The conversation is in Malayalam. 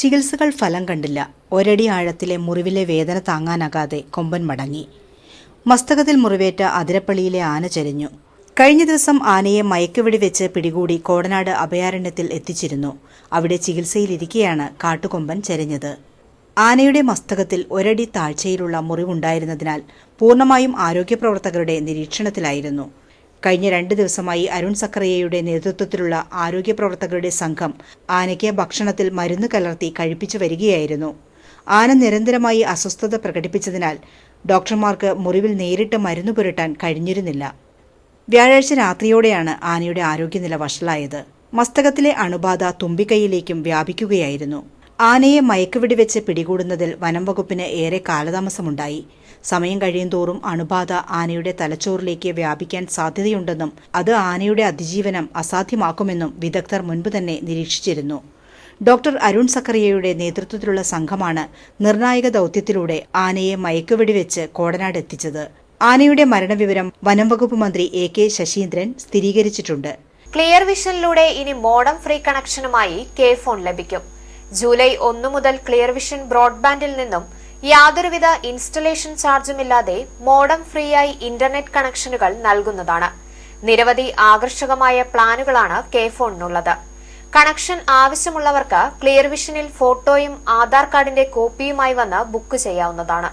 ചികിത്സകൾ ഫലം കണ്ടില്ല. ഒരടി ആഴത്തിലെ മുറിവിലെ വേദന താങ്ങാനാകാതെ കൊമ്പൻ മടങ്ങി. മസ്തകത്തിൽ മുറിവേറ്റ അതിരപ്പള്ളിയിലെ ആന ചരിഞ്ഞു. കഴിഞ്ഞ ദിവസം ആനയെ മയക്കുവെടി വെച്ച് പിടികൂടി കോടനാട് അഭയാരണ്യത്തിൽ എത്തിച്ചിരുന്നു. അവിടെ ചികിത്സയിലിരിക്കെയാണ് കാട്ടുകൊമ്പൻ ചരിഞ്ഞത്. ആനയുടെ മസ്തകത്തിൽ ഒരടി താഴ്ചയിലുള്ള മുറിവുണ്ടായിരുന്നതിനാൽ പൂർണ്ണമായും ആരോഗ്യപ്രവർത്തകരുടെ നിരീക്ഷണത്തിലായിരുന്നു. കഴിഞ്ഞ 2 ദിവസമായി അരുൺ സക്കറിയയുടെ നേതൃത്വത്തിലുള്ള ആരോഗ്യപ്രവർത്തകരുടെ സംഘം ആനയ്ക്ക് ഭക്ഷണത്തിൽ മരുന്ന് കലർത്തി കഴിപ്പിച്ചു വരികയായിരുന്നു. ആന നിരന്തരമായി അസ്വസ്ഥത പ്രകടിപ്പിച്ചതിനാൽ ഡോക്ടർമാർക്ക് മുറിവിൽ നേരിട്ട് മരുന്ന് പുരട്ടാൻ കഴിഞ്ഞിരുന്നില്ല. വ്യാഴാഴ്ച രാത്രിയോടെയാണ് ആനയുടെ ആരോഗ്യനില വഷളായത്. മസ്തകത്തിലെ അണുബാധ തുമ്പിക്കൈയിലേക്കും വ്യാപിക്കുകയായിരുന്നു. ആനയെ മയക്കുവെടി വെച്ച് പിടികൂടുന്നതിൽ വനം വകുപ്പിന് ഏറെ കാലതാമസമുണ്ടായി. സമയം കഴിയുന്തോറും അണുബാധ ആനയുടെ തലച്ചോറിലേക്ക് വ്യാപിക്കാൻ സാധ്യതയുണ്ടെന്നും അത് ആനയുടെ അതിജീവനം അസാധ്യമാക്കുമെന്നും വിദഗ്ധർ മുൻപ് തന്നെ നിരീക്ഷിച്ചിരുന്നു. ഡോക്ടർ അരുൺ സക്കറിയയുടെ നേതൃത്വത്തിലുള്ള സംഘമാണ് നിർണായക ദൗത്യത്തിലൂടെ ആനയെ മയക്കുവെടി വെച്ച് കോടനാട് എത്തിച്ചത്. ആനയുടെ മരണവിവരം വനം വകുപ്പ് മന്ത്രി AK ശശീന്ദ്രൻ സ്ഥിരീകരിച്ചിട്ടുണ്ട്. ക്ലിയർ വിഷനിലൂടെ ഇനി മോഡം ഫ്രീ കണക്ഷനുമായി കെ-ഫോൺ ലഭിക്കും. ജൂലൈ 1 മുതൽ ക്ലിയർ വിഷൻ ബ്രോഡ്ബാൻഡിൽ നിന്നും യാതൊരുവിധ ഇൻസ്റ്റലേഷൻ ചാർജുമില്ലാതെ മോഡം ഫ്രീ ആയി ഇന്റർനെറ്റ് കണക്ഷനുകൾ നൽകുന്നതാണ്. നിരവധി ആകർഷകമായ പ്ലാനുകളാണ് കെ-ഫോണിനുള്ളത്. കണക്ഷൻ ആവശ്യമുള്ളവർക്ക് ക്ലിയർ വിഷനിൽ ഫോട്ടോയും ആധാർ കാർഡിന്റെ കോപ്പിയുമായി വന്ന് ബുക്ക് ചെയ്യാവുന്നതാണ്.